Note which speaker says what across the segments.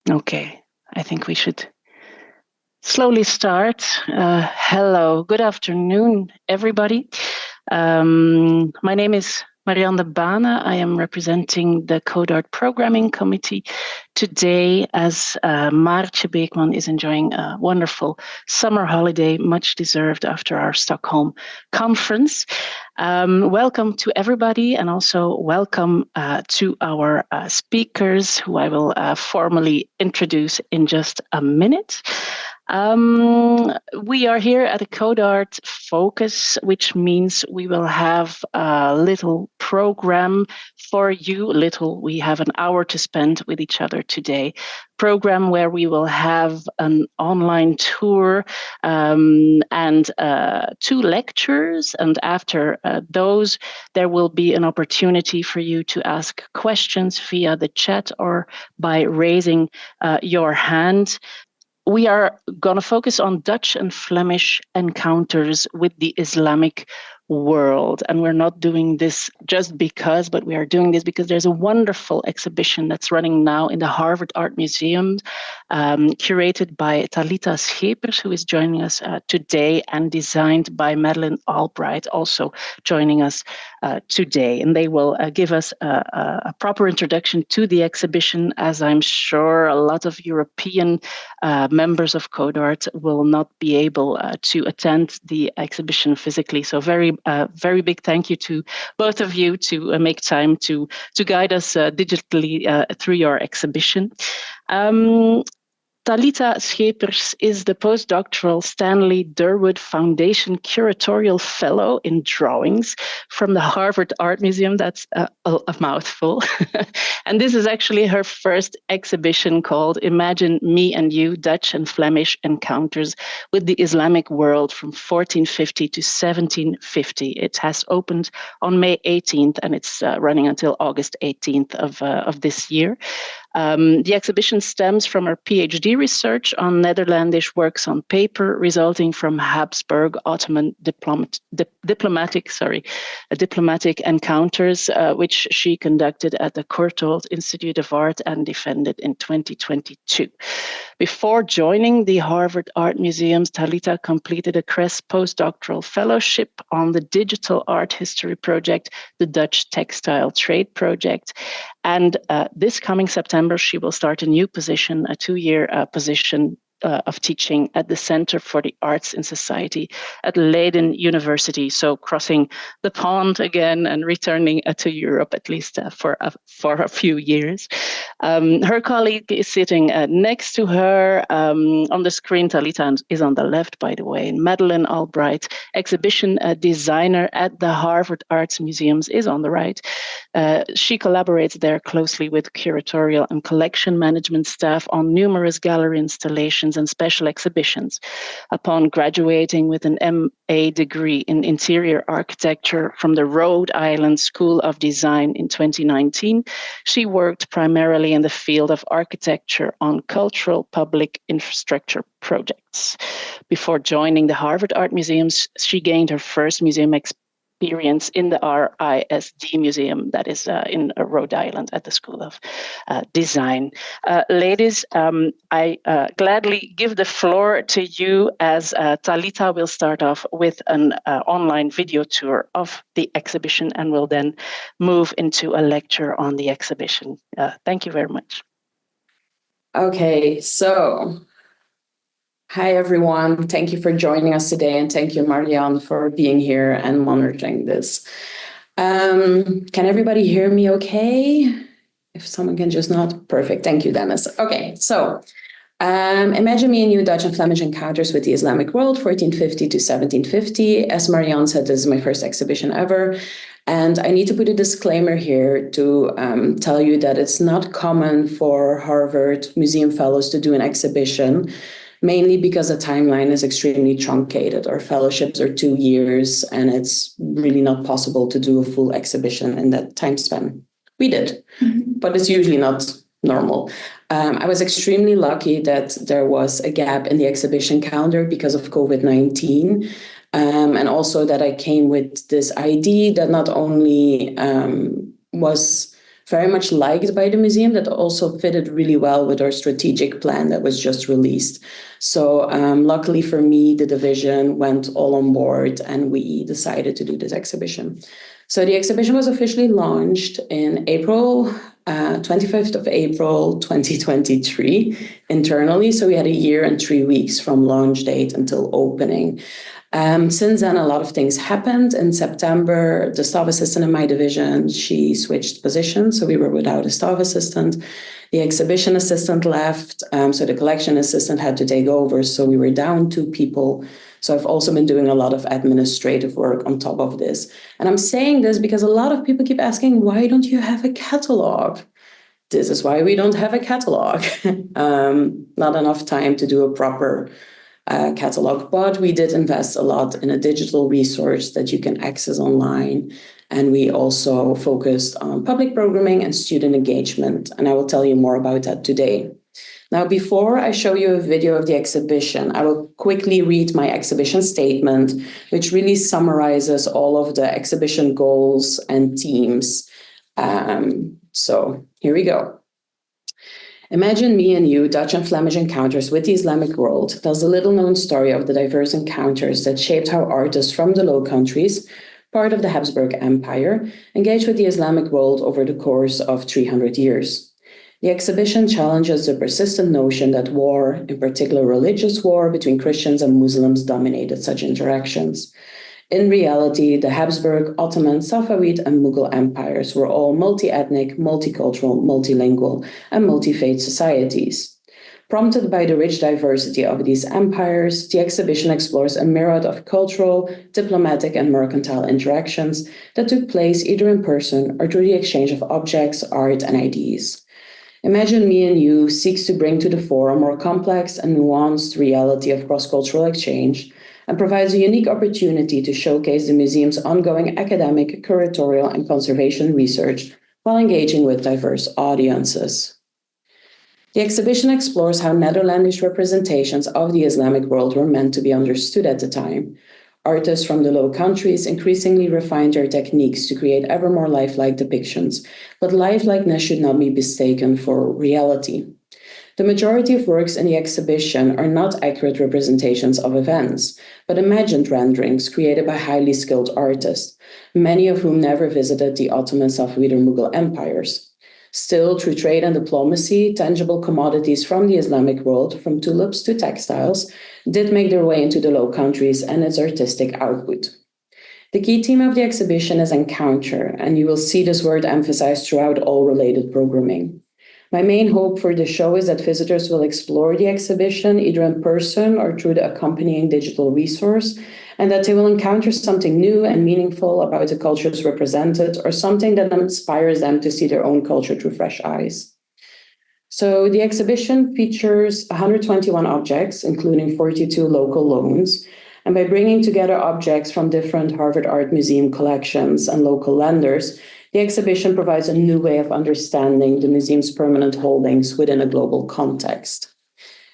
Speaker 1: Okay, I think we should slowly start. Hello, good afternoon, everybody. My name is Marianne de Bane. I am representing the CODART Programming Committee today as Maartje Beekman is enjoying a wonderful summer holiday, much deserved after our Stockholm conference. Welcome to everybody, and also welcome to our speakers, who I will formally introduce in just a minute. We are here at a CODARTfocus, which means we will have a little program for you. We have an hour to spend with each other today. Program where we will have an online tour and 2 lectures. And after those, there will be an opportunity for you to ask questions via the chat or by raising your hand. We are going to focus on Dutch and Flemish encounters with the Islamic world. And we're not doing this just because, but we are doing this because there's a wonderful exhibition that's running now in the Harvard Art Museum, curated by Thalita Schepers, who is joining us today, and designed by Madeleine Albright, also joining us today. And they will give us a proper introduction to the exhibition, as I'm sure a lot of European members of CODART will not be able to attend the exhibition physically. So very big thank you to both of you to make time to guide us digitally through your exhibition. Thalita Schepers is the postdoctoral Stanley Durwood Foundation Curatorial Fellow in Drawings from the Harvard Art Museum. That's a mouthful. And this is actually her first exhibition called Imagine Me and You, Dutch and Flemish Encounters with the Islamic World from 1450 to 1750. It has opened on May 18th and it's running until August 18th of this year. The exhibition stems from her PhD research on Netherlandish works on paper resulting from Habsburg Ottoman diplomatic encounters, which she conducted at the Courtauld Institute of Art and defended in 2022. Before joining the Harvard Art Museums, Thalita completed a CRES postdoctoral fellowship on the digital art history project, the Dutch Textile Trade Project. And this coming September, she will start a new position, a 2-year position of teaching at the Center for the Arts in Society at Leiden University. So crossing the pond again and returning to Europe, at least for a few years. Her colleague is sitting next to her on the screen. Thalita is on the left, by the way. Madeleine Albright, exhibition designer at the Harvard Arts Museums, is on the right. She collaborates there closely with curatorial and collection management staff on numerous gallery installations and special exhibitions. Upon graduating with an MA degree in interior architecture from the Rhode Island School of Design in 2019, she worked primarily in the field of architecture on cultural public infrastructure projects. Before joining the Harvard Art Museums, she gained her first museum experience in the RISD Museum, that is in Rhode Island at the School of Design. Ladies, I gladly give the floor to you, as Thalita will start off with an online video tour of the exhibition and will then move into a lecture on the exhibition. Thank you very much.
Speaker 2: Okay, so hi, everyone. Thank you for joining us today. And thank you, Marianne, for being here and monitoring this. Can everybody hear me okay? If someone can just nod. Perfect. Thank you, Dennis. Okay, so Imagine Me and You, Dutch and Flemish Encounters with the Islamic World, 1450 to 1750. As Marianne said, this is my first exhibition ever. And I need to put a disclaimer here to tell you that it's not common for Harvard Museum Fellows to do an exhibition, mainly because the timeline is extremely truncated. Our fellowships are 2 years, and it's really not possible to do a full exhibition in that time span. We did, but it's usually not normal. I was extremely lucky that there was a gap in the exhibition calendar because of COVID-19. And also that I came with this idea that not only was very much liked by the museum, that also fitted really well with our strategic plan that was just released. So luckily for me, the division went all on board and we decided to do this exhibition. So the exhibition was officially launched in April, 25th of April, 2023, internally. So we had a year and 3 weeks from launch date until opening. Since then, a lot of things happened. In September, the staff assistant in my division, she switched positions. So we were without a staff assistant. The exhibition assistant left. So the collection assistant had to take over. So we were down 2 people. So I've also been doing a lot of administrative work on top of this. And I'm saying this because a lot of people keep asking, why don't you have a catalog? This is why we don't have a catalog. Not enough time to do a proper catalog, but we did invest a lot in a digital resource that you can access online. And we also focused on public programming and student engagement. And I will tell you more about that today. Now, before I show you a video of the exhibition, I will quickly read my exhibition statement, which really summarizes all of the exhibition goals and themes. So here we go. Imagine Me and You, Dutch and Flemish Encounters with the Islamic World tells the little-known story of the diverse encounters that shaped how artists from the Low Countries, part of the Habsburg Empire, engaged with the Islamic world over the course of 300 years. The exhibition challenges the persistent notion that war, in particular religious war between Christians and Muslims, dominated such interactions. In reality, the Habsburg, Ottoman, Safavid, and Mughal empires were all multi-ethnic, multicultural, multilingual, and multi-faith societies. Prompted by the rich diversity of these empires, the exhibition explores a myriad of cultural, diplomatic, and mercantile interactions that took place either in person or through the exchange of objects, art, and ideas. Imagine Me and You seeks to bring to the fore a more complex and nuanced reality of cross-cultural exchange and provides a unique opportunity to showcase the museum's ongoing academic, curatorial, and conservation research while engaging with diverse audiences. The exhibition explores how Netherlandish representations of the Islamic world were meant to be understood at the time. Artists from the Low Countries increasingly refined their techniques to create ever more lifelike depictions, but lifelikeness should not be mistaken for reality. The majority of works in the exhibition are not accurate representations of events, but imagined renderings created by highly skilled artists, many of whom never visited the Ottoman, Safavid, or Mughal empires. Still, through trade and diplomacy, tangible commodities from the Islamic world, from tulips to textiles, did make their way into the Low Countries and its artistic output. The key theme of the exhibition is encounter, and you will see this word emphasized throughout all related programming. My main hope for the show is that visitors will explore the exhibition either in person or through the accompanying digital resource, and that they will encounter something new and meaningful about the cultures represented or something that inspires them to see their own culture through fresh eyes. So the exhibition features 121 objects, including 42 local loans. And by bringing together objects from different Harvard Art Museum collections and local lenders, the exhibition provides a new way of understanding the museum's permanent holdings within a global context.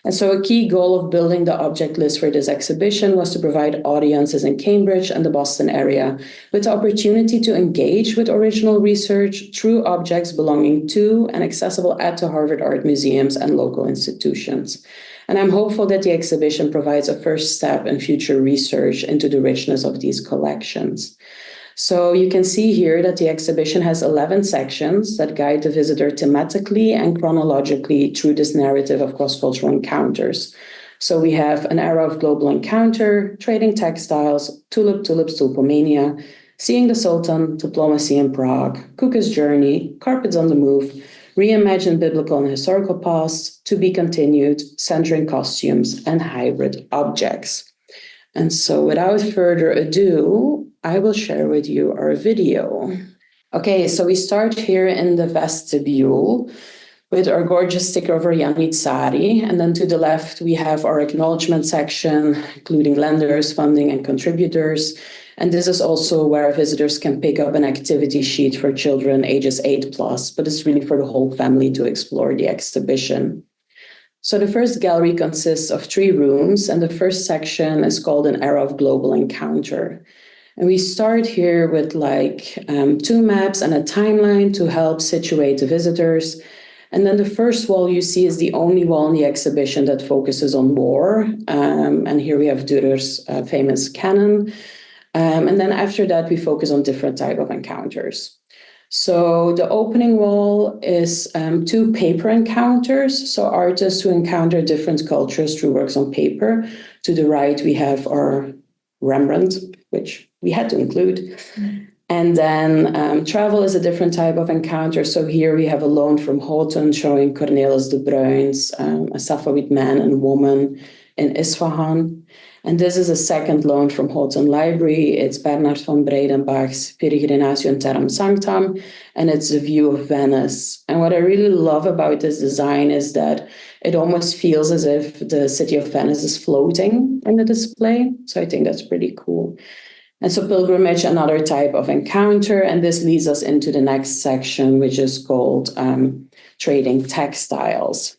Speaker 2: And so a key goal of building the object list for this exhibition was to provide audiences in Cambridge and the Boston area with the opportunity to engage with original research through objects belonging to and accessible at the Harvard Art Museums and local institutions. And I'm hopeful that the exhibition provides a first step in future research into the richness of these collections. So you can see here that the exhibition has 11 sections that guide the visitor thematically and chronologically through this narrative of cross-cultural encounters. So we have an era of global encounter, trading textiles, tulips, tulipomania, seeing the Sultan, diplomacy in Prague, Kuka's journey, carpets on the move, reimagined biblical and historical past, to be continued, centering costumes and hybrid objects. And so without further ado, I will share with you our video. Okay, so we start here in the vestibule with our gorgeous sticker of Yanitsari. And then to the left, we have our acknowledgement section, including lenders, funding, and contributors. And this is also where visitors can pick up an activity sheet for children ages 8+, but it's really for the whole family to explore the exhibition. So the first gallery consists of 3 rooms, and the first section is called An Era of Global Encounter. And we start here with two maps and a timeline to help situate the visitors. And then the first wall you see is the only wall in the exhibition that focuses on war. And here we have Dürer's famous cannon. And then after that, we focus on different type of encounters. So the opening wall is two paper encounters. So artists who encounter different cultures through works on paper. To the right, we have our Rembrandt, which we had to include. Mm. And then travel is a different type of encounter. So here we have a loan from Houghton showing Cornelis de Bruyn's a Safavid man and woman in Isfahan. And this is a second loan from Houghton Library. It's Bernard van Breidenbach's Peregrinatio in Terram Sanctam, and it's a view of Venice. And what I really love about this design is that it almost feels as if the city of Venice is floating in the display. So I think that's pretty cool. And so pilgrimage, another type of encounter, and this leads us into the next section, which is called trading textiles.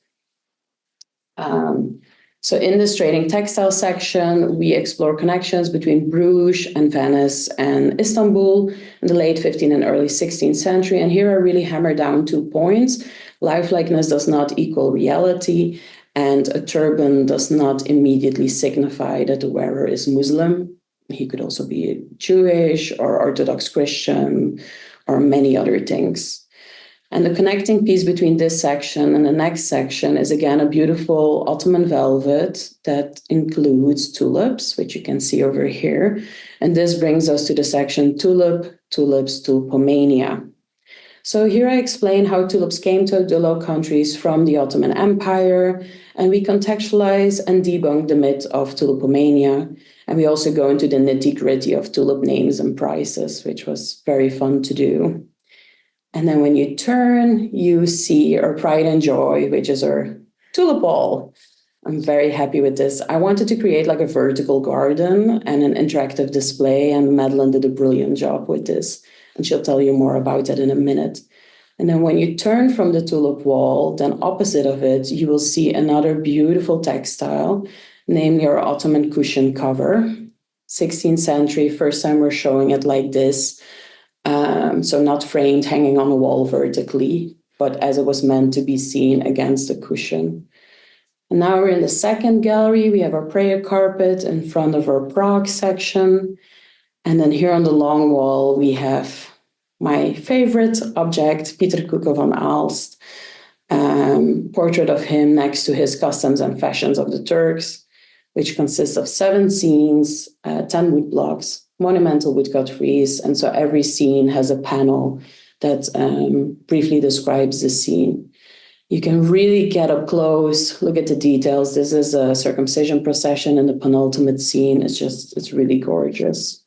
Speaker 2: So in this trading textile section, we explore connections between Bruges and Venice and Istanbul in the late 15th and early 16th century. And here I really hammer down 2 points. Lifelikeness does not equal reality, and a turban does not immediately signify that the wearer is Muslim. He could also be Jewish or Orthodox Christian or many other things. And the connecting piece between this section and the next section is again a beautiful Ottoman velvet that includes tulips, which you can see over here. And this brings us to the section tulips, tulipomania. So here I explain how tulips came to the Low Countries from the Ottoman Empire, and we contextualize and debunk the myth of tulipomania. And we also go into the nitty-gritty of tulip names and prices, which was very fun to do. And then when you turn, you see our pride and joy, which is our tulip ball. I'm very happy with this. I wanted to create like a vertical garden and an interactive display, and Madeline did a brilliant job with this. And she'll tell you more about that in a minute. And then when you turn from the tulip wall, then opposite of it, you will see another beautiful textile, namely our Ottoman cushion cover. 16th century, first time we're showing it like this. So not framed, hanging on the wall vertically, but as it was meant to be seen against the cushion. And now we're in the second gallery. We have our prayer carpet in front of our Prague section. And then here on the long wall, we have my favorite object, Pieter Kuko van Aalst, portrait of him next to his Customs and Fashions of the Turks, which consists of 7 scenes, 10 wood blocks, monumental woodcut frieze. And so every scene has a panel that briefly describes the scene. You can really get up close, look at the details. This is a circumcision procession in the penultimate scene. It's really gorgeous.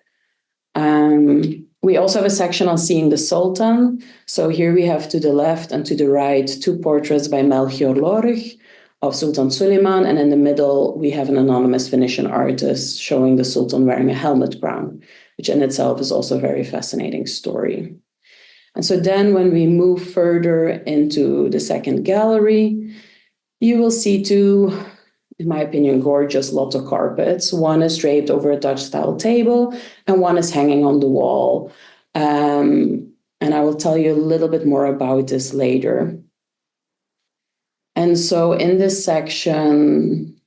Speaker 2: We also have a section on seeing the Sultan. So here we have to the left and to the right 2 portraits by Melchior Lorich of Sultan Suleiman, and in the middle we have an anonymous Venetian artist showing the Sultan wearing a helmet crown, which in itself is also a very fascinating story. And so then when we move further into the second gallery, you will see 2, in my opinion, gorgeous Lotto carpets. One is draped over a Dutch-style table, and one is hanging on the wall. And I will tell you a little bit more about this later. And so in this section,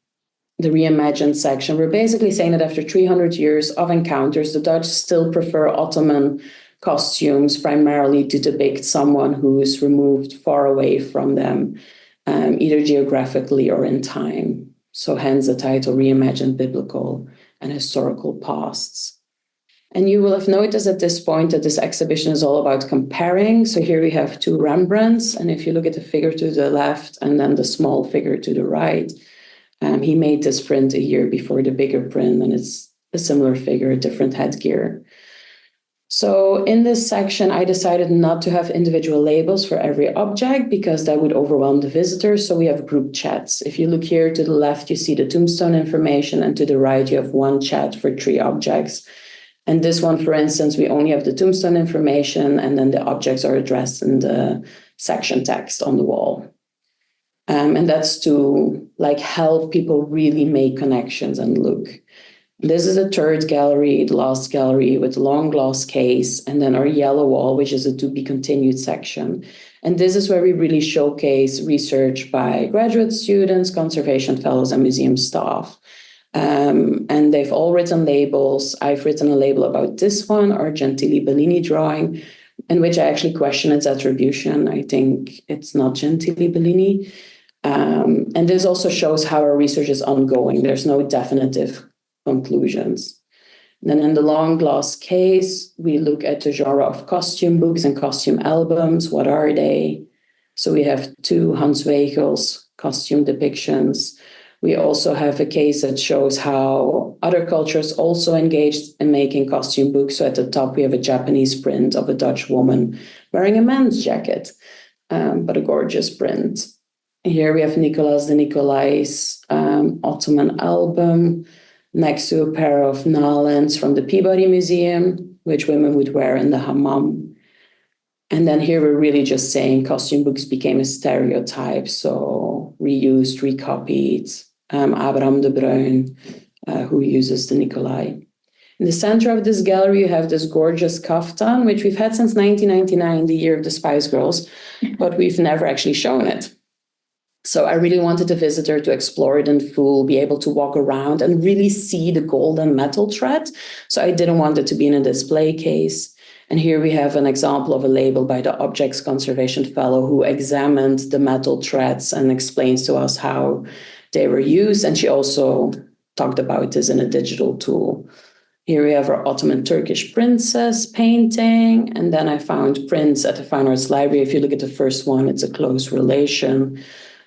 Speaker 2: the reimagined section, we're basically saying that after 300 years of encounters, the Dutch still prefer Ottoman costumes primarily to depict someone who is removed far away from them, either geographically or in time. So hence the title Reimagined Biblical and Historical Pasts. And you will have noticed at this point that this exhibition is all about comparing. So here we have 2 Rembrandts. And if you look at the figure to the left and then the small figure to the right, he made this print a year before the bigger print. And it's a similar figure, a different headgear. So in this section, I decided not to have individual labels for every object because that would overwhelm the visitors. So we have group chats. If you look here to the left, you see the tombstone information, and to the right, you have 1 chat for 3 objects. And this one, for instance, we only have the tombstone information, and then the objects are addressed in the section text on the wall. And that's to help people really make connections and look. This is a third gallery, the last gallery, with a long glass case, and then our yellow wall, which is a to be continued section. And this is where we really showcase research by graduate students, conservation fellows, and museum staff. And they've all written labels. I've written a label about this one, our Gentili Bellini drawing, in which I actually question its attribution. I think it's not Gentili Bellini. And this also shows how our research is ongoing. There's no definitive conclusions. Then in the long glass case, we look at the genre of costume books and costume albums. What are they? So we have 2 Hans Wegel's costume depictions. We also have a case that shows how other cultures also engaged in making costume books. So at the top, we have a Japanese print of a Dutch woman wearing a men's jacket, but a gorgeous print. Here we have Nicolas de Nicolai's Ottoman album, next to a pair of Nalens from the Peabody Museum, which women would wear in the hammam. And then here we're really just saying costume books became a stereotype, so reused, recopied. Abraham de Bruin, who uses the Nicolai. In the center of this gallery, you have this gorgeous kaftan, which we've had since 1999, the year of the Spice Girls, but we've never actually shown it. So I really wanted the visitor to explore it in full, be able to walk around and really see the golden metal thread. So I didn't want it to be in a display case. And here we have an example of a label by the Objects Conservation Fellow who examined the metal threads and explains to us how they were used. And she also talked about this in a digital tool. Here we have our Ottoman Turkish princess painting. And then I found prints at the Fine Arts Library. If you look at the first one, it's a close relation.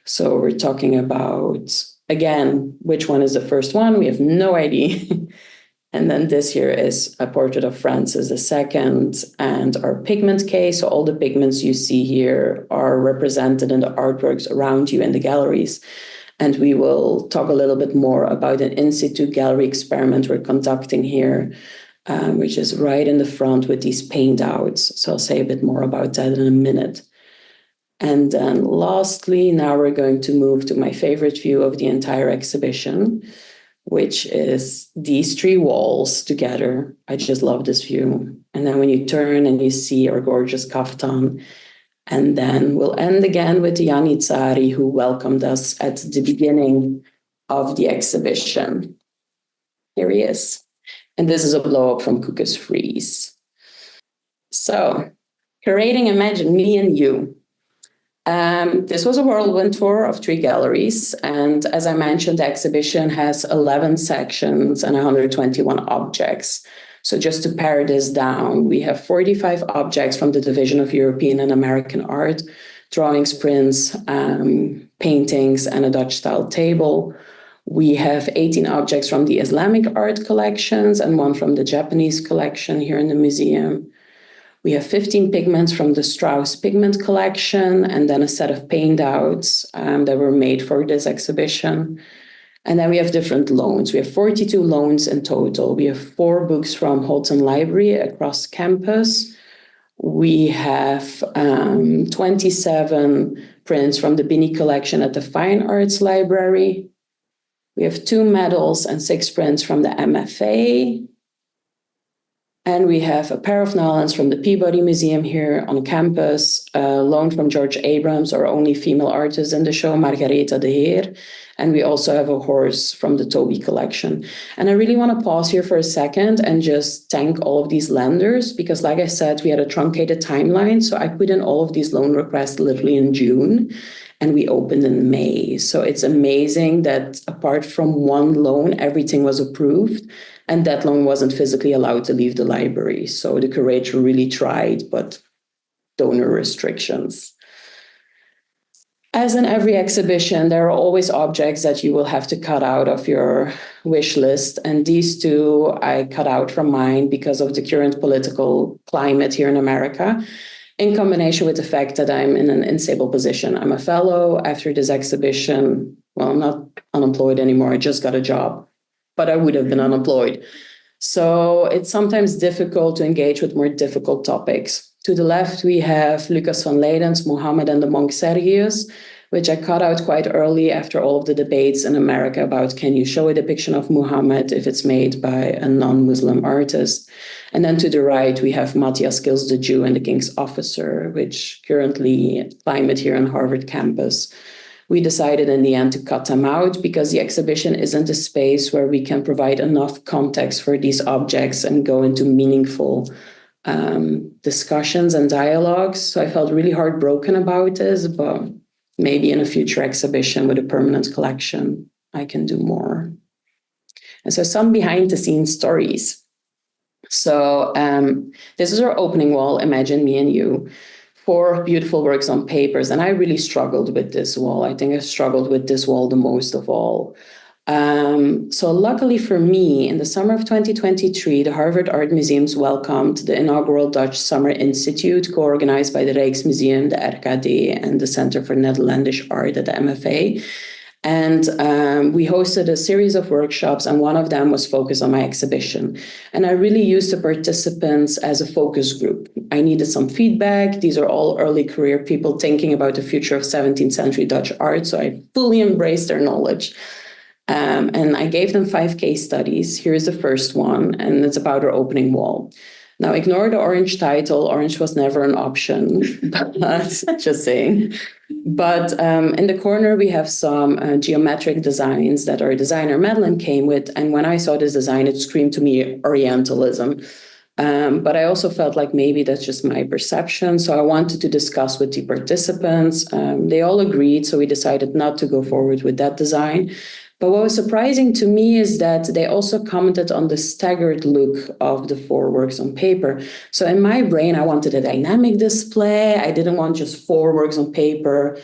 Speaker 2: So we're talking about, again, which one is the first one? We have no idea. And then this here is a portrait of Francis II and our pigment case. So all the pigments you see here are represented in the artworks around you in the galleries. And we will talk a little bit more about an in situ gallery experiment we're conducting here, which is right in the front with these paint outs. So I'll say a bit more about that in a minute. And then lastly, now we're going to move to my favorite view of the entire exhibition, which is these 3 walls together. I just love this view. And then when you turn and you see our gorgeous kaftan, and then we'll end again with Yanni Tsari, who welcomed us at the beginning of the exhibition. Here he is. And this is a blow-up from Koekes Fries. So, curating Imagine Me and You. This was a whirlwind tour of 3 galleries. And as I mentioned, the exhibition has 11 sections and 121 objects. So just to pare this down, we have 45 objects from the Division of European and American Art, drawings, prints, paintings, and a Dutch-style table. We have 18 objects from the Islamic art collections and 1 from the Japanese collection here in the museum. We have 15 pigments from the Strauss pigment collection, and then a set of paint outs that were made for this exhibition. And then we have different loans. We have 42 loans in total. We have 4 books from Holton Library across campus. We have 27 prints from the Bini collection at the Fine Arts Library. We have 2 medals and 6 prints from the MFA. And we have a pair of Nalens from the Peabody Museum here on campus, a loan from George Abrams, our only female artist in the show, Margaretha de Heer. And we also have a horse from the Toby collection. And I really want to pause here for a second and just thank all of these lenders, because like I said, we had a truncated timeline. So I put in all of these loan requests literally in June, and we opened in May. So it's amazing that apart from 1 loan, everything was approved. And that loan wasn't physically allowed to leave the library. So the curator really tried, but donor restrictions. As in every exhibition, there are always objects that you will have to cut out of your wish list. And these 2 I cut out from mine because of the current political climate here in America, in combination with the fact that I'm in an unstable position. I'm a fellow after this exhibition. Well, I'm not unemployed anymore. I just got a job, but I would have been unemployed. So it's sometimes difficult to engage with more difficult topics. To the left, we have Lucas van Leiden's Mohammed and the Monk Sergius, which I cut out quite early after all of the debates in America about can you show a depiction of Muhammad if it's made by a non-Muslim artist. And then to the right, we have Matthias Kills the Jew and the King's Officer, which currently climate here on Harvard campus. We decided in the end to cut them out because the exhibition isn't a space where we can provide enough context for these objects and go into meaningful discussions and dialogues. So I felt really heartbroken about this, but maybe in a future exhibition with a permanent collection, I can do more. And so some behind the scenes stories. So this is our opening wall, Imagine Me and You. 4 beautiful works on papers. And I really struggled with this wall. I think I struggled with this wall the most of all. So luckily for me, in the summer of 2023, the Harvard Art Museums welcomed the inaugural Dutch Summer Institute, co-organized by the Rijksmuseum, the RKD, and the Center for Netherlandish Art at the MFA. And we hosted a series of workshops, and one of them was focused on my exhibition. And I really used the participants as a focus group. I needed some feedback. These are all early career people thinking about the future of 17th century Dutch art, so I fully embraced their knowledge. And I gave them 5 case studies. Here's the first one, and it's about our opening wall. Now, ignore the orange title. Orange was never an option, but just saying. But in the corner, we have some geometric designs that our designer, Madeline, came with. And when I saw this design, it screamed to me Orientalism. But I also felt like maybe that's just my perception. So I wanted to discuss with the participants. They all agreed, so we decided not to go forward with that design. But what was surprising to me is that they also commented on the staggered look of the 4 works on paper. So in my brain, I wanted a dynamic display. I didn't want just 4 works on paper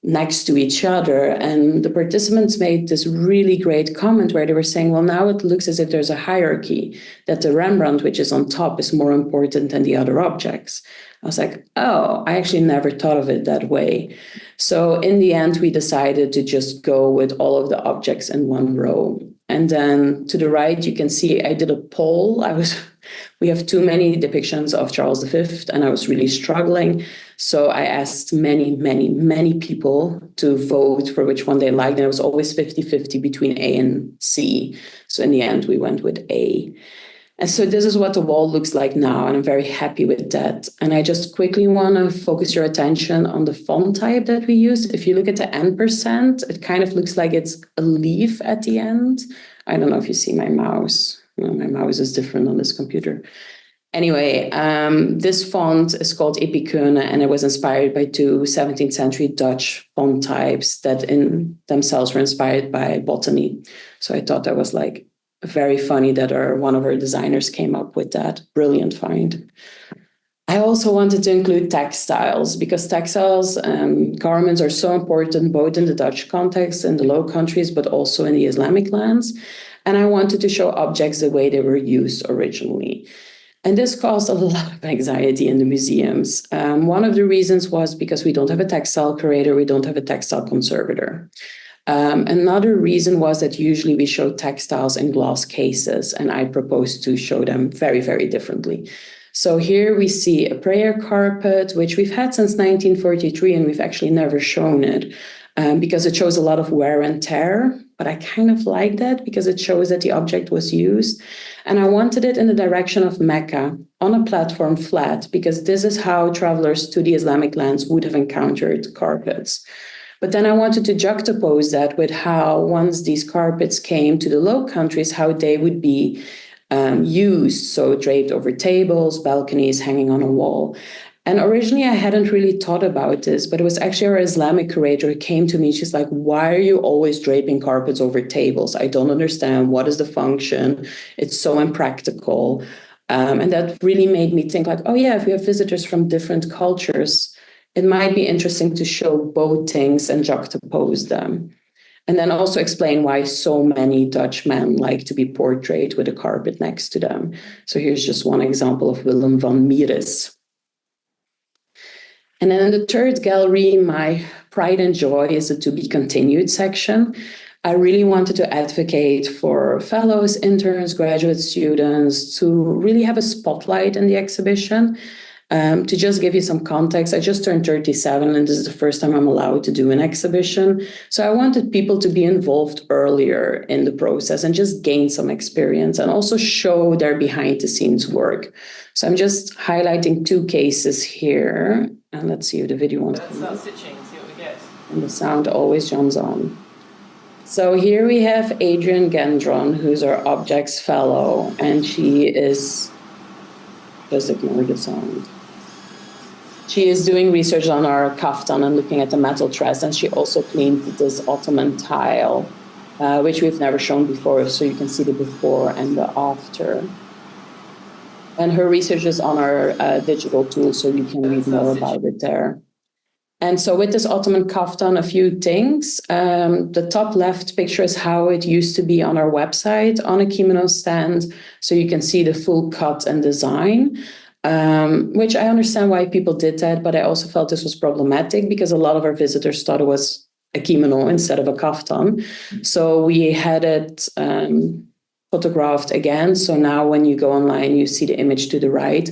Speaker 2: next to each other. And the participants made this really great comment where they were saying, well, now it looks as if there's a hierarchy, that the Rembrandt, which is on top, is more important than the other objects. I was like, oh, I actually never thought of it that way. So in the end, we decided to just go with all of the objects in one row. And then to the right, you can see I did a poll. We have too many depictions of Charles V, and I was really struggling. So I asked many, many, many people to vote for which one they liked. And it was always 50-50 between A and C. So in the end, we went with A. And so this is what the wall looks like now, and I'm very happy with that. And I just quickly want to focus your attention on the font type that we used. If you look at the %, it kind of looks like it's a leaf at the end. I don't know if you see my mouse. No, my mouse is different on this computer. Anyway, this font is called Epicune, and it was inspired by 2 17th century Dutch font types that in themselves were inspired by botany. So I thought that was like very funny that one of our designers came up with that. Brilliant find. I also wanted to include textiles because textiles and garments are so important both in the Dutch context, in the Low Countries, but also in the Islamic lands. And I wanted to show objects the way they were used originally. And this caused a lot of anxiety in the museums. One of the reasons was because we don't have a textile curator, we don't have a textile conservator. Another reason was that usually we show textiles in glass cases, and I proposed to show them very, very differently. So here we see a prayer carpet, which we've had since 1943, and we've actually never shown it because it shows a lot of wear and tear. But I kind of like that because it shows that the object was used. And I wanted it in the direction of Mecca, on a platform flat, because this is how travelers to the Islamic lands would have encountered carpets. But then I wanted to juxtapose that with how once these carpets came to the Low Countries, how they would be used, so draped over tables, balconies, hanging on a wall. And originally I hadn't really thought about this, but it was actually our Islamic curator who came to me. She's like, why are you always draping carpets over tables? I don't understand. What is the function? It's so impractical. And that really made me think like, oh yeah, if we have visitors from different cultures, it might be interesting to show both things and juxtapose them. And then also explain why so many Dutch men like to be portrayed with a carpet next to them. So here's just one example of Willem van Mieris. And then in the third gallery, my pride and joy is a to be continued section. I really wanted to advocate for fellows, interns, graduate students to really have a spotlight in the exhibition. To just give you some context, I just turned 37 and this is the first time I'm allowed to do an exhibition. So I wanted people to be involved earlier in the process and just gain some experience and also show their behind the scenes work. So I'm just highlighting 2 cases here. And let's see if the video wants to start stitching, see what we get. And the sound always jumps on. So here we have Adrienne Gendron, who's our Objects Fellow, and she is, just ignore the sound. She is doing research on our kaftan and looking at the metal threads, and she also cleaned this Ottoman tile, which we've never shown before, so you can see the before and the after. And her research is on our digital tool, so you can read more about it there. And so with this Ottoman kaftan, a few things. The top left picture is how it used to be on our website on a kimono stand. So you can see the full cut and design, which I understand why people did that. But I also felt this was problematic because a lot of our visitors thought it was a kimono instead of a kaftan. So we had it photographed again. So now when you go online, you see the image to the right.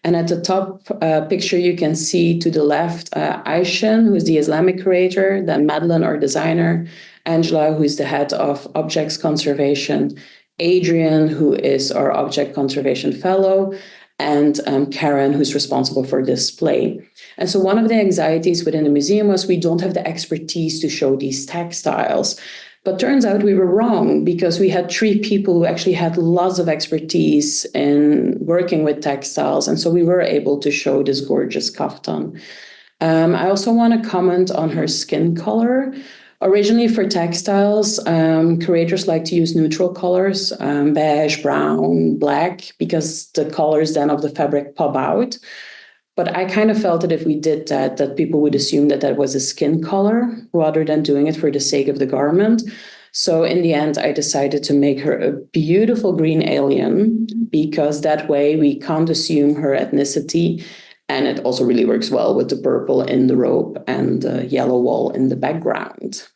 Speaker 2: And at the top picture, you can see to the left, Aishin, who's the Islamic curator, then Madeline, our designer, Angela, who's the head of objects conservation, Adrienne, who is our object conservation fellow, and Karen, who's responsible for display. And so one of the anxieties within the museum was we don't have the expertise to show these textiles. But turns out we were wrong because we had 3 people who actually had lots of expertise in working with textiles. And so we were able to show this gorgeous kaftan. I also want to comment on her skin color. Originally for textiles, curators like to use neutral colors, beige, brown, black, because the colors then of the fabric pop out. But I kind of felt that if we did that people would assume that that was a skin color rather than doing it for the sake of the garment. So in the end, I decided to make her a beautiful green alien because that way we can't assume her ethnicity. And it also really works well with the purple in the robe and the yellow wall in the background.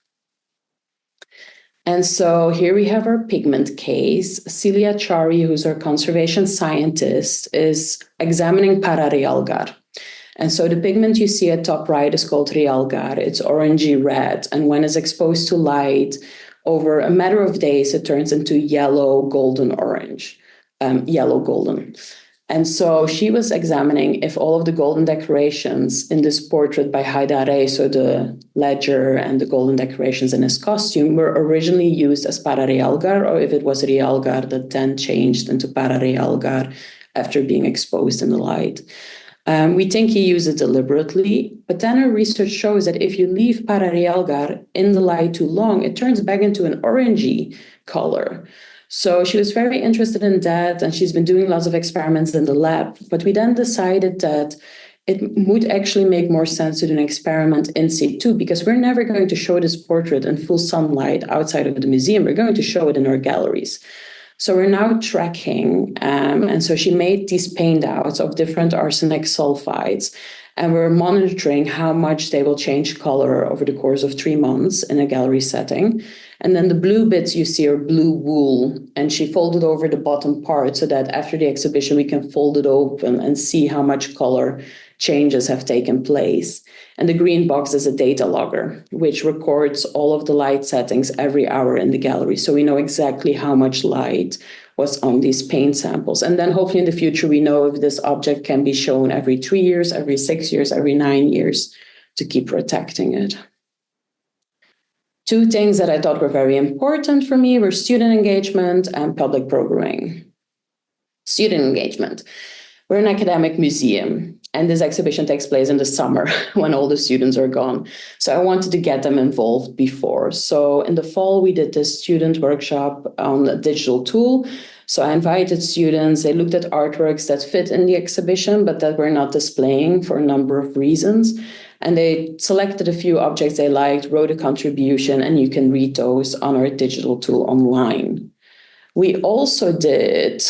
Speaker 2: And so here we have our pigment case. Celia Chari, who's our conservation scientist, is examining Pararialgar. And so the pigment you see at top right is called Rialgar. It's orangey red. And when it's exposed to light, over a matter of days, it turns into yellow, golden, orange, yellow, golden. And so she was examining if all of the golden decorations in this portrait by Haidare, so the ledger and the golden decorations in his costume, were originally used as Pararialgar, or if it was Rialgar that then changed into Pararialgar after being exposed in the light. We think he used it deliberately, but then our research shows that if you leave Pararialgar in the light too long, it turns back into an orangey color. So she was very interested in that, and she's been doing lots of experiments in the lab. But we then decided that it would actually make more sense to do an experiment in situ, because we're never going to show this portrait in full sunlight outside of the museum. We're going to show it in our galleries. So we're now tracking, and so she made these paint outs of different arsenic sulfides, and we're monitoring how much they will change color over the course of 3 months in a gallery setting. And then the blue bits you see are blue wool, and she folded over the bottom part so that after the exhibition we can fold it open and see how much color changes have taken place. And the green box is a data logger, which records all of the light settings every hour in the gallery. So we know exactly how much light was on these paint samples. And then hopefully in the future, we know if this object can be shown every 3 years, every 6 years, every 9 years to keep protecting it. 2 things that I thought were very important for me were student engagement and public programming. Student engagement. We're an academic museum, and this exhibition takes place in the summer when all the students are gone. So I wanted to get them involved before. So in the fall, we did this student workshop on a digital tool. So I invited students, they looked at artworks that fit in the exhibition, but that we're not displaying for a number of reasons. And they selected a few objects they liked, wrote a contribution, and you can read those on our digital tool online. We also did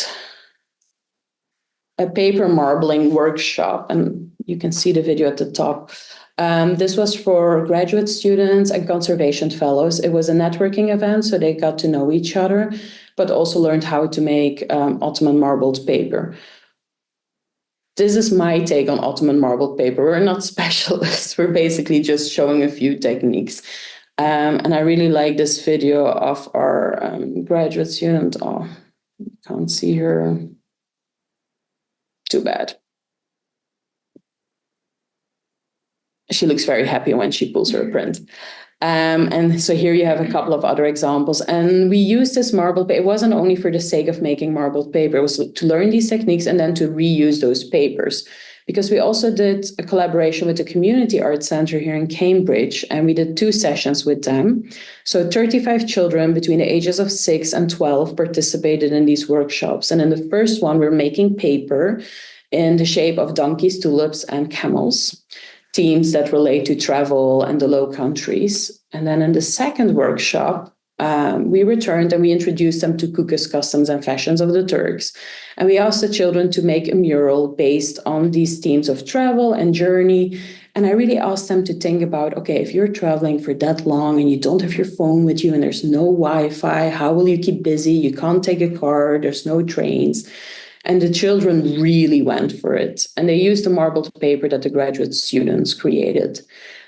Speaker 2: a paper marbling workshop, and you can see the video at the top. This was for graduate students and conservation fellows. It was a networking event, so they got to know each other, but also learned how to make Ottoman marbled paper. this is my take on Ottoman marbled paper. We're not specialists. We're basically just showing a few techniques. And I really like this video of our graduate student. Oh, can't see her. Too bad. She looks very happy when she pulls her print. And so here you have a couple of other examples. And we used this marbled paper. It wasn't only for the sake of making marbled paper. It was to learn these techniques and then to reuse those papers. Because we also did a collaboration with the Community Arts Center here in Cambridge, and we did 2 sessions with them. So 35 children between the ages of 6 and 12 participated in these workshops. And in the first one, we're making paper in the shape of donkeys, tulips, and camels, themes that relate to travel and the Low Countries. And then in the second workshop, we returned and we introduced them to Kukës customs and fashions of the Turks. And we asked the children to make a mural based on these themes of travel and journey. And I really asked them to think about, okay, if you're traveling for that long and you don't have your phone with you and there's no Wi-Fi, how will you keep busy? You can't take a car, there's no trains. And the children really went for it. And they used the marbled paper that the graduate students created.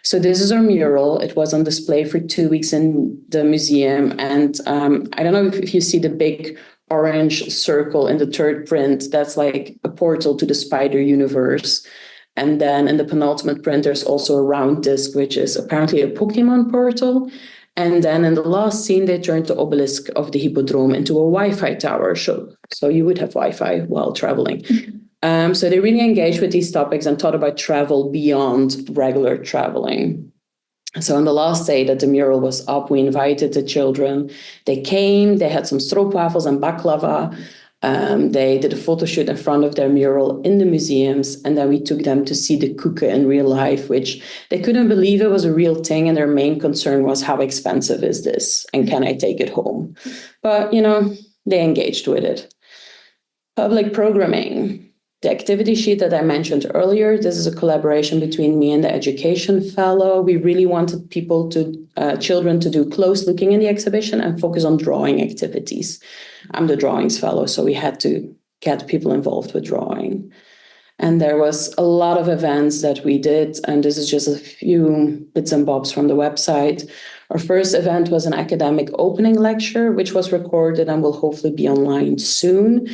Speaker 2: So this is our mural. It was on display for 2 weeks in the museum. And I don't know if you see the big orange circle in the third print. That's like a portal to the spider universe. And then in the penultimate print, there's also a round disc, which is apparently a Pokemon portal. And then in the last scene, they turned the obelisk of the Hippodrome into a Wi-Fi tower. So you would have Wi-Fi while traveling. So they really engaged with these topics and thought about travel beyond regular traveling. So on the last day that the mural was up, we invited the children. They came, they had some stroopwafels and baklava. They did a photo shoot in front of their mural in the museums, and then we took them to see the kuke in real life, which they couldn't believe it was a real thing, and their main concern was, how expensive is this, and can I take it home? But, they engaged with it. Public programming. The activity sheet that I mentioned earlier, this is a collaboration between me and the education fellow. We really wanted children to do close looking in the exhibition and focus on drawing activities. I'm the drawings fellow, so we had to get people involved with drawing. And there was a lot of events that we did, and this is just a few bits and bobs from the website. Our first event was an academic opening lecture, which was recorded and will hopefully be online soon.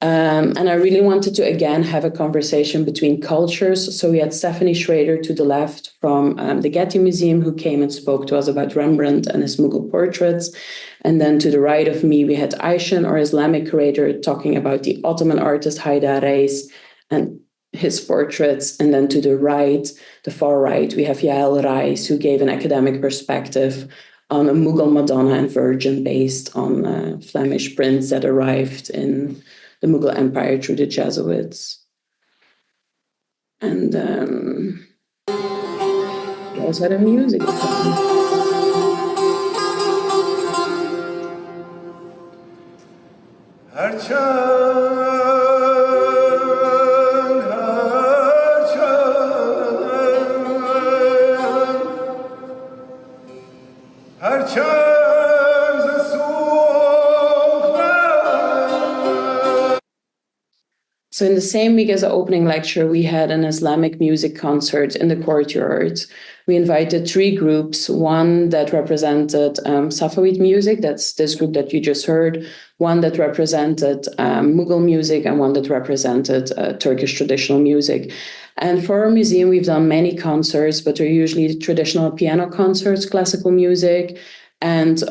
Speaker 2: And I really wanted to, again, have a conversation between cultures. So we had Stephanie Schrader to the left from the Getty Museum, who came and spoke to us about Rembrandt and his Mughal portraits. And then to the right of me, we had Aishan, our Islamic curator, talking about the Ottoman artist Haydar Reis and his portraits. And then to the right, the far right, we have Yael Reis, who gave an academic perspective on a Mughal Madonna and Virgin based on Flemish prints that arrived in the Mughal Empire through the Jesuits. And we also had a music. So in the same week as the opening lecture, we had an Islamic music concert in the courtyard. We invited 3 groups, one that represented Safavid music, that's this group that you just heard, one that represented Mughal music, and one that represented Turkish traditional music. And for our museum, we've done many concerts, but they're usually traditional piano concerts, classical music, and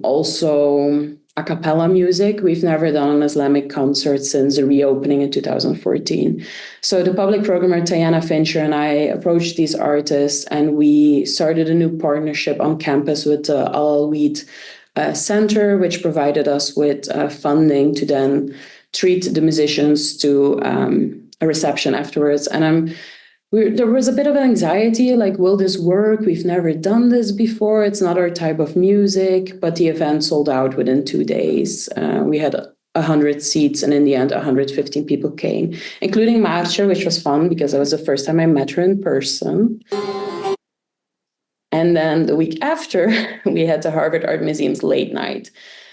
Speaker 2: also a cappella music. We've never done an Islamic concert since the reopening in 2014. So the public programmer Tayana Fincher and I approached these artists, and we started a new partnership on campus with the Al Alweed Center, which provided us with funding to then treat the musicians to a reception afterwards. And there was a bit of anxiety, like, will this work? We've never done this before. It's not our type of music, but the event sold out within 2 days. We had 100 seats, and in the end, 115 people came, including Marcia, which was fun because that was the first time I met her in person. And then the week after, we had the Harvard Art Museum's late night.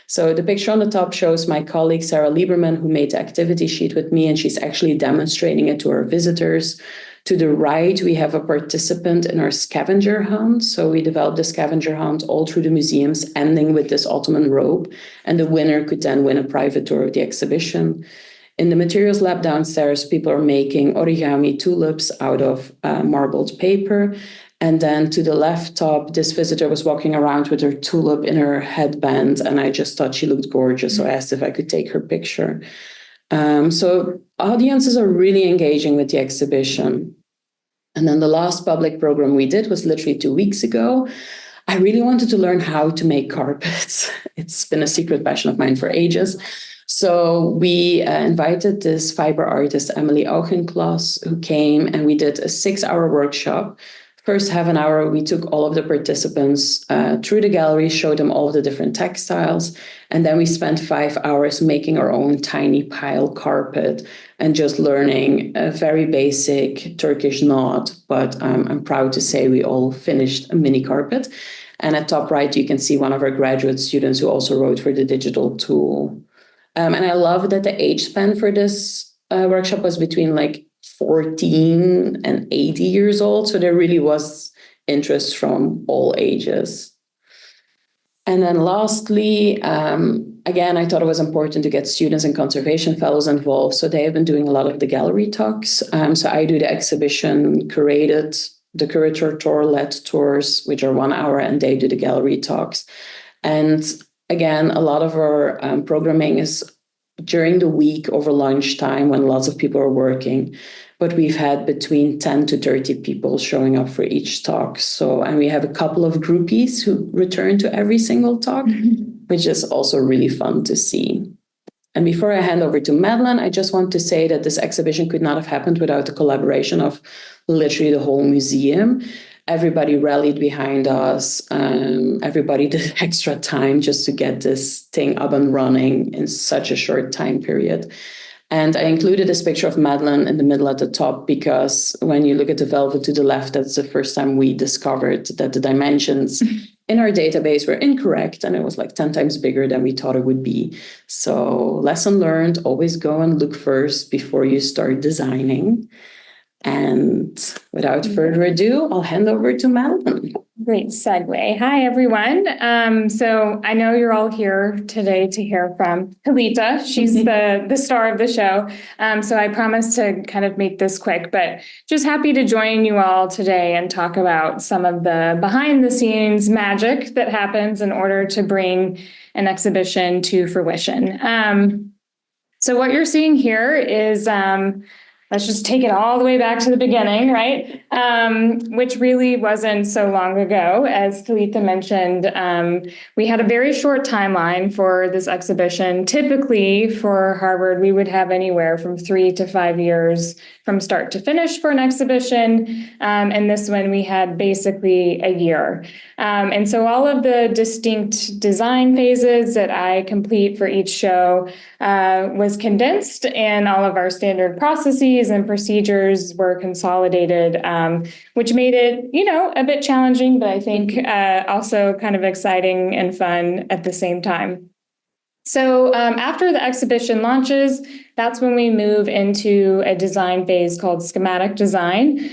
Speaker 2: So the picture on the top shows my colleague, Sarah Lieberman, who made the activity sheet with me, and she's actually demonstrating it to our visitors. To the right, we have a participant in our scavenger hunt. So we developed a scavenger hunt all through the museums, ending with this Ottoman robe. And the winner could then win a private tour of the exhibition. In the materials lab downstairs, people are making origami tulips out of marbled paper. And then to the left top, this visitor was walking around with her tulip in her headband, and I just thought she looked gorgeous, so I asked if I could take her picture. So audiences are really engaging with the exhibition. And then the last public program we did was literally 2 weeks ago. I really wanted to learn how to make carpets. It's been a secret passion of mine for ages. So we invited this fiber artist, Emily Auchincloss, who came, and we did a 6-hour workshop. First half an hour, we took all of the participants through the gallery, showed them all of the different textiles, and then we spent 5 hours making our own tiny pile carpet and just learning a very basic Turkish knot. But I'm proud to say we all finished a mini carpet. And at top right, you can see one of our graduate students who also wrote for the digital tool. And I love that the age span for this workshop was between like 14 and 80 years old. So there really was interest from all ages. And then lastly, again, I thought it was important to get students and conservation fellows involved. So they have been doing a lot of the gallery talks. So I do the exhibition curated, the curator tour-led tours, which are 1 hour, and they do the gallery talks. And again, a lot of our programming is during the week over lunchtime when lots of people are working. But we've had between 10 to 30 people showing up for each talk. So, and we have a couple of groupies who return to every single talk, which is also really fun to see. And before I hand over to Madeline, I just want to say that this exhibition could not have happened without the collaboration of literally the whole museum. Everybody rallied behind us. Everybody did extra time just to get this thing up and running in such a short time period. And I included this picture of Madeline in the middle at the top because when you look at the velvet to the left, that's the first time we discovered that the dimensions in our database were incorrect, and it was like 10 times bigger than we thought it would be. So lesson learned, always go and look first before you start designing. And without further ado, I'll hand over to Madeline.
Speaker 3: Great segue. Hi, everyone. So I know you're all here today to hear from Talita. She's the star of the show. So I promise to kind of make this quick, but just happy to join you all today and talk about some of the behind the scenes magic that happens in order to bring an exhibition to fruition. So what you're seeing here is let's just take it all the way back to the beginning, right? Which really wasn't so long ago. As Talita mentioned, we had a very short timeline for this exhibition. Typically for Harvard, we would have anywhere from 3 to 5 years from start to finish for an exhibition. And this one we had basically a year. And so all of the distinct design phases that I complete for each show was condensed, and all of our standard processes and procedures were consolidated, which made it, a bit challenging, but I think also kind of exciting and fun at the same time. So after the exhibition launches, that's when we move into a design phase called schematic design.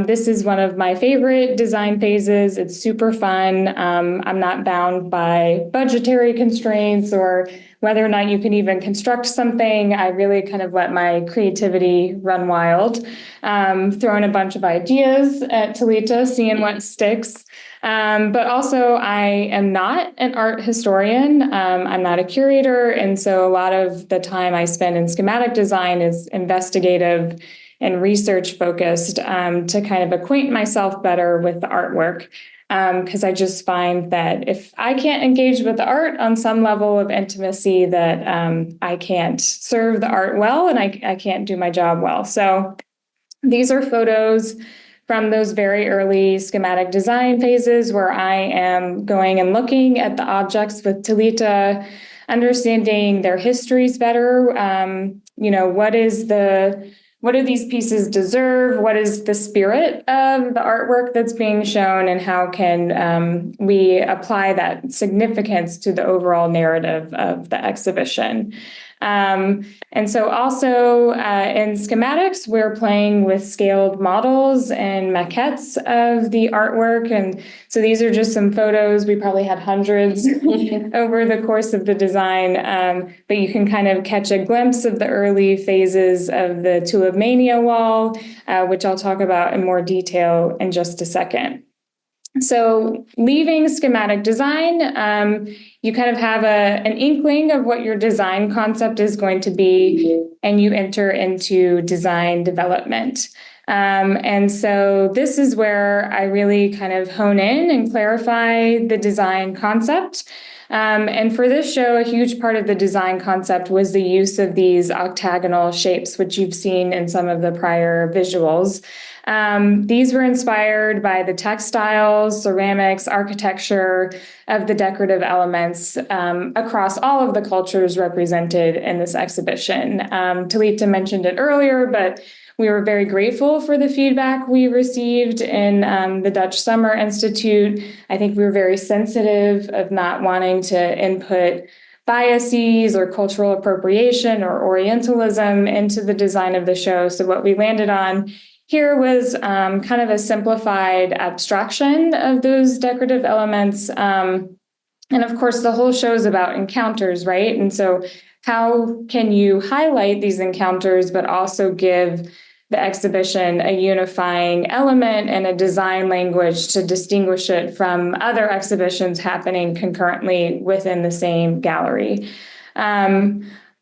Speaker 3: This is one of my favorite design phases. It's super fun. I'm not bound by budgetary constraints or whether or not you can even construct something. I really kind of let my creativity run wild, throwing a bunch of ideas at Talita, seeing what sticks. But also I am not an art historian. I'm not a curator. And so a lot of the time I spend in schematic design is investigative and research focused, to kind of acquaint myself better with the artwork. Because I just find that if I can't engage with the art on some level of intimacy, that I can't serve the art well, and I can't do my job well. So these are photos from those very early schematic design phases where I am going and looking at the objects with Talita, understanding their histories better. What is the what do these pieces deserve? What is the spirit of the artwork that's being shown, and how can we apply that significance to the overall narrative of the exhibition? And so also in schematics, we're playing with scaled models and maquettes of the artwork. And so these are just some photos. We probably had hundreds over the course of the design, but you can kind of catch a glimpse of the early phases of the Tulip Mania wall, which I'll talk about in more detail in just a second. So leaving schematic design, you kind of have an inkling of what your design concept is going to be, and you enter into design development. And so this is where I really kind of hone in and clarify the design concept. And for this show, a huge part of the design concept was the use of these octagonal shapes, which you've seen in some of the prior visuals. These were inspired by the textiles, ceramics, architecture of the decorative elements across all of the cultures represented in this exhibition. Talita mentioned it earlier, but we were very grateful for the feedback we received in the Dutch Summer Institute. I think we were very sensitive of not wanting to input biases or cultural appropriation or Orientalism into the design of the show. So what we landed on here was kind of a simplified abstraction of those decorative elements. And of course, the whole show is about encounters, right? And so how can you highlight these encounters, but also give the exhibition a unifying element and a design language to distinguish it from other exhibitions happening concurrently within the same gallery?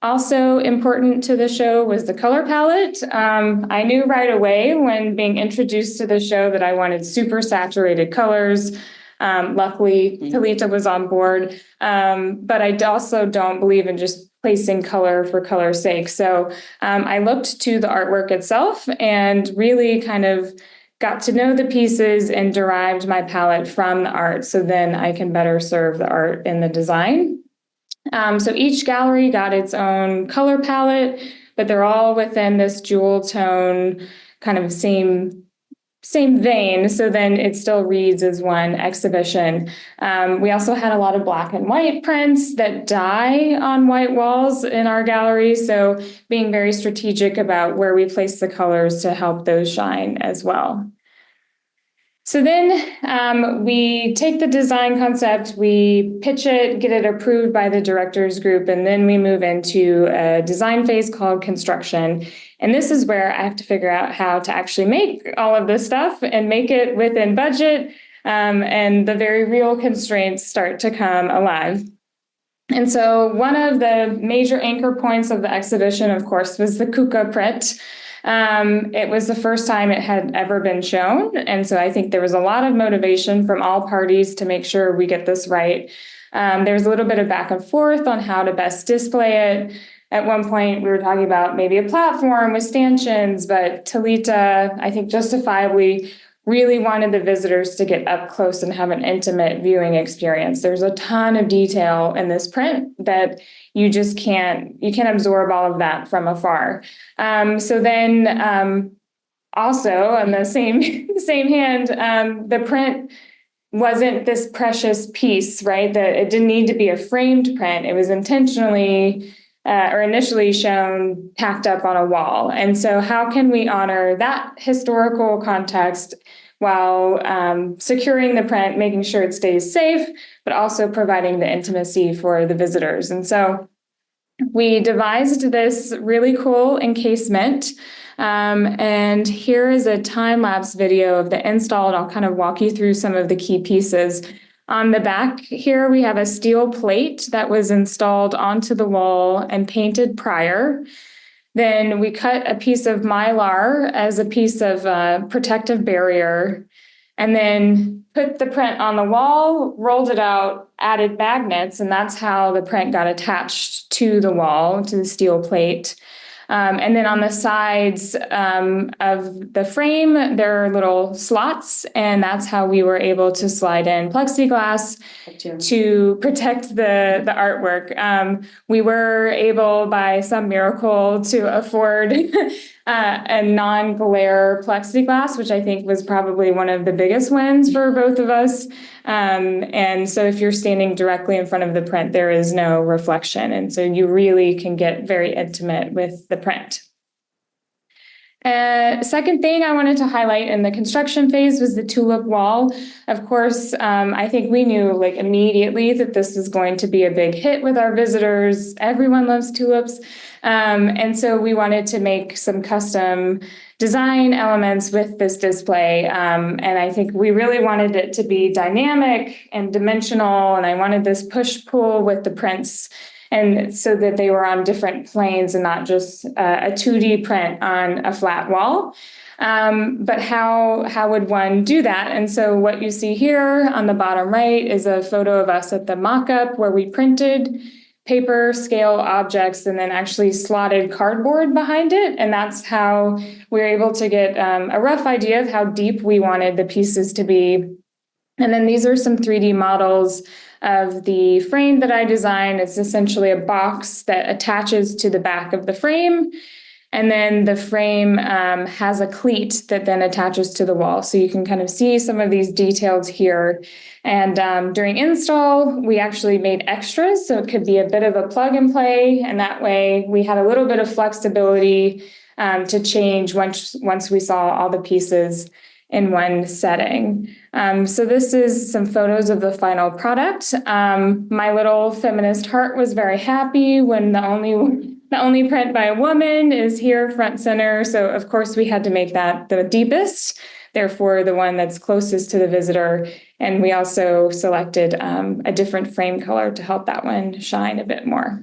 Speaker 3: Also important to the show was the color palette. I knew right away when being introduced to the show that I wanted super saturated colors. Luckily, Talita was on board, but I also don't believe in just placing color for color's sake. So I looked to the artwork itself and really kind of got to know the pieces and derived my palette from the art, so then I can better serve the art in the design. So each gallery got its own color palette, but they're all within this jewel tone, kind of same vein. So then it still reads as one exhibition. We also had a lot of black and white prints that die on white walls in our gallery. So being very strategic about where we place the colors to help those shine as well. So then we take the design concept, we pitch it, get it approved by the directors group, and then we move into a design phase called construction. And this is where I have to figure out how to actually make all of this stuff and make it within budget, and the very real constraints start to come alive. And so one of the major anchor points of the exhibition, of course, was the Kuka print. It was the first time it had ever been shown. And so I think there was a lot of motivation from all parties to make sure we get this right. There was a little bit of back and forth on how to best display it. At one point, we were talking about maybe a platform with stanchions, but Talita, I think justifiably, really wanted the visitors to get up close and have an intimate viewing experience. There's a ton of detail in this print that you just can't absorb all of that from afar. So then also on the same hand, the print wasn't this precious piece, right? That it didn't need to be a framed print. It was intentionally or initially shown tacked up on a wall. And so how can we honor that historical context while securing the print, making sure it stays safe, but also providing the intimacy for the visitors? And so we devised this really cool encasement. And here is a time-lapse video of the install, and I'll kind of walk you through some of the key pieces. On the back here, we have a steel plate that was installed onto the wall and painted prior. Then we cut a piece of mylar as a piece of protective barrier, and then put the print on the wall, rolled it out, added magnets, and that's how the print got attached to the wall, to the steel plate. And then on the sides of the frame, there are little slots, and that's how we were able to slide in plexiglass to protect the artwork. We were able, by some miracle, to afford a non-glare plexiglass, which I think was probably one of the biggest wins for both of us. And so if you're standing directly in front of the print, there is no reflection. And so you really can get very intimate with the print. Second thing I wanted to highlight in the construction phase was the tulip wall. Of course, I think we knew like immediately that this was going to be a big hit with our visitors. Everyone loves tulips. And so we wanted to make some custom design elements with this display. And I think we really wanted it to be dynamic and dimensional. And I wanted this push-pull with the prints, and so that they were on different planes and not just a 2D print on a flat wall. But how would one do that? And so what you see here on the bottom right is a photo of us at the mock-up where we printed paper scale objects and then actually slotted cardboard behind it. And that's how we were able to get a rough idea of how deep we wanted the pieces to be. And then these are some 3D models of the frame that I designed. It's essentially a box that attaches to the back of the frame. And then the frame has a cleat that then attaches to the wall. So you can kind of see some of these details here. And during install, we actually made extras. So it could be a bit of a plug and play. And that way we had a little bit of flexibility to change once we saw all the pieces in one setting. So this is some photos of the final product. My little feminist heart was very happy when the only print by a woman is here front center. So of course we had to make that the deepest, therefore the one that's closest to the visitor. And we also selected a different frame color to help that one shine a bit more.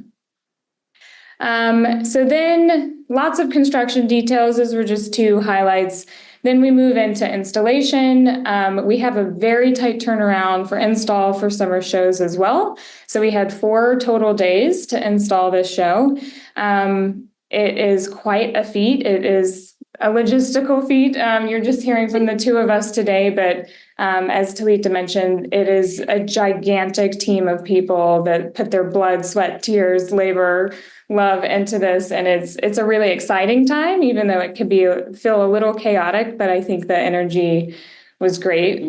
Speaker 3: So then lots of construction details. Those were just two highlights. Then we move into installation. We have a very tight turnaround for install for summer shows as well. So we had 4 total days to install this show. It is quite a feat. It is a logistical feat. You're just hearing from the two of us today, but as Talita mentioned, it is a gigantic team of people that put their blood, sweat, tears, labor, love into this. And it's a really exciting time, even though it could feel a little chaotic, but I think the energy was great.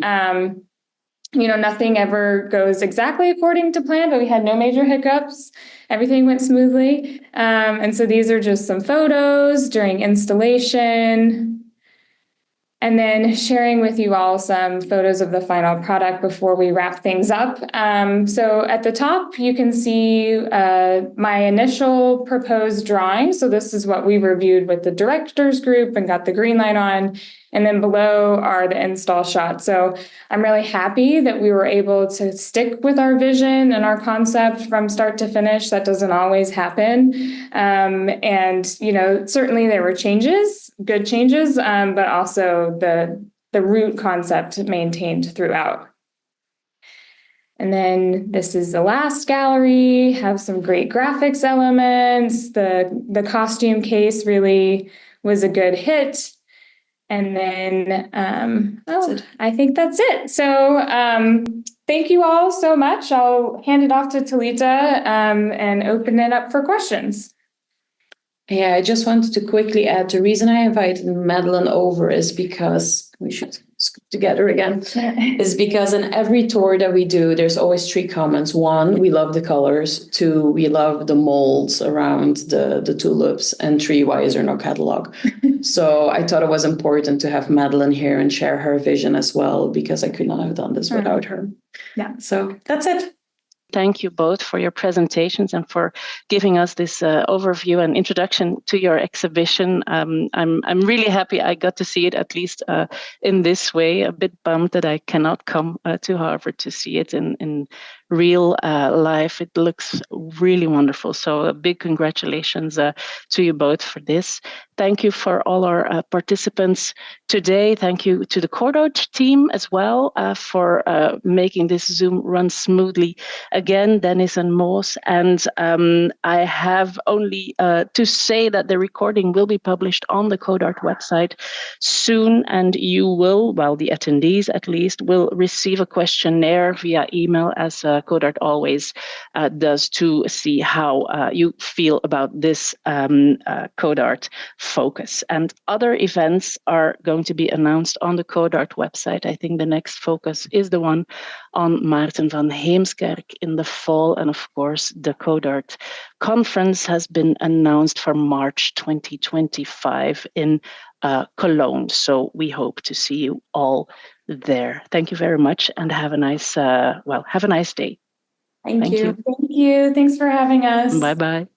Speaker 3: Nothing ever goes exactly according to plan, but we had no major hiccups. Everything went smoothly. And so these are just some photos during installation. And then sharing with you all some photos of the final product before we wrap things up. So at the top, you can see my initial proposed drawing. So this is what we reviewed with the directors group and got the green light on. And then below are the install shots. So I'm really happy that we were able to stick with our vision and our concept from start to finish. That doesn't always happen. And certainly there were changes, good changes, but also the root concept maintained throughout. And then this is the last gallery, have some great graphics elements. The costume case really was a good hit. And then, I think that's it. So thank you all so much. I'll hand it off to Talita and open it up for questions.
Speaker 2: Yeah, I just wanted to quickly add, the reason I invited Madeline over is because we should scoop together again, is because in every tour that we do, there's always 3 comments. 1, we love the colors. 2, we love the molds around the tulips. And 3, why is there no catalog? So I thought it was important to have Madeline here and share her vision as well, because I could not have done this without her.
Speaker 3: Yeah.
Speaker 2: So that's it.
Speaker 1: Thank you both for your presentations and for giving us this overview and introduction to your exhibition. I'm really happy I got to see it, at least in this way. A bit bummed that I cannot come to Harvard to see it in real life. It looks really wonderful. So a big congratulations to you both for this. Thank you for all our participants today. Thank you to the CODART team as well for making this Zoom run smoothly. Again, Dennis and Moos. And I have only to say that the recording will be published on the CODART website soon. And you will, well, the attendees at least, will receive a questionnaire via email as CODART always does to see how you feel about this CODART focus. And other events are going to be announced on the CODART website. I think the next focus is the one on Maarten van Heemskerk in the fall. And of course, the CODART conference has been announced for March 2025 in Cologne. So we hope to see you all there. Thank you very much and have a nice, have a nice day.
Speaker 3: Thank you. Thank you. Thanks for having us.
Speaker 1: Bye-bye.